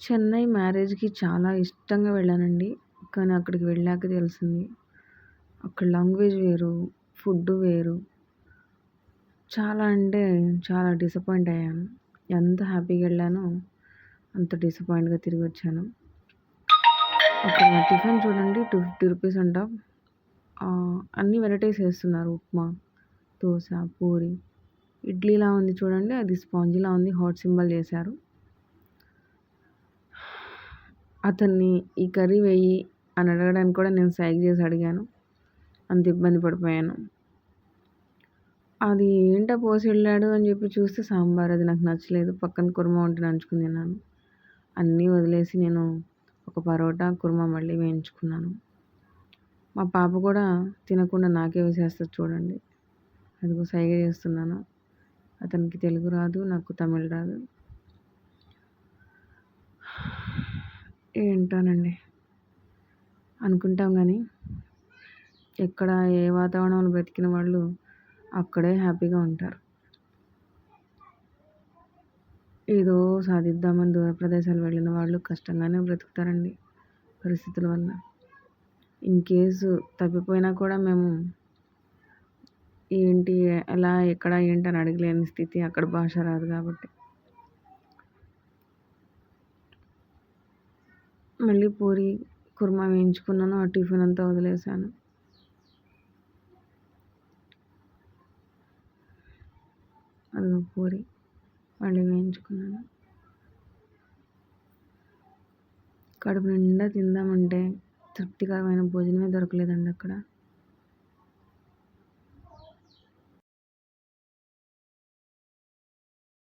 చెన్నై మ్యారేజ్‌కి చాలా ఇష్టంగా వెళ్ళానండి. కానీ అక్కడికి వెళ్ళాక తెలిసింది. అక్కడ లాంగ్వేజ్ వేరు, ఫుడ్ వేరు. చాలా అంటే చాలా డిసప్పాయింట్ అయ్యాను. ఎంత హ్యాపీగా ఎళ్ళానో అంత డిసప్పాయింట్‌గా తిరిగొచ్చాను. అక్కడ టిఫిన్ చూడండి రూ. 250 అంట. అన్ని వెరైటీస్ ఏస్తున్నారు. ఉప్మా, దోస, పూరి, ఇడ్లీలా ఉంది చూడండి. అది స్పాంజిలా ఉంది. హాట్ సింబల్ చేశారు. అతన్ని ఈ కర్రీ వెయ్యి అని అడగడానికి కూడా నేను సైగ చేసి అడిగాను. అంత ఇబ్బంది పడిపోయాను. అది ఏంటో పోసి వెళ్ళాడు అని చెప్పి చూస్తే సాంబార్. అది నాకు నచ్చలేదు. పక్కన కుర్మా ఉంటే నంచుకొని తిన్నాను. అన్నీ వదిలేసి నేను ఒక పరోటా, కుర్మా మళ్ళీ వేయించుకున్నాను. మా పాప కూడా తినకుండా నాకే వేసేస్తది చూడండి. అదిగో సైగ చేస్తున్నాను. అతనికి తెలుగు రాదు, నాకు తమిళ్ రాదు. ఏంటోనండి. అనుకుంటాం గానీ, ఎక్కడ ఏ వాతావరణంలో బ్రతికిన వాళ్ళు అక్కడే హ్యాపీగా ఉంటారు. ఏదో సాధిద్దామని దూర ప్రదేశాలు వెళ్ళిన వాళ్ళు కష్టంగానే బ్రతుకుతారండి పరిస్థితుల వల్ల. ఇన్‌కేసు తప్పిపోయినా కూడా మేము ఏంటి, ఎలా, ఎక్కడ, ఏంటి అని అడగలేని స్థితి. అక్కడ భాష రాదు కాబట్టి. మళ్ళీ పూరి, కుర్మా వేయించుకున్నాను. ఆ టిఫిన్ అంతా వదిలేసాను. అదిగో పూరి మళ్ళీ వేయించుకున్నాను. కడుపు నిండా తిందామంటే తృప్తికరమైన భోజనమే దొరకలేదండి అక్కడ.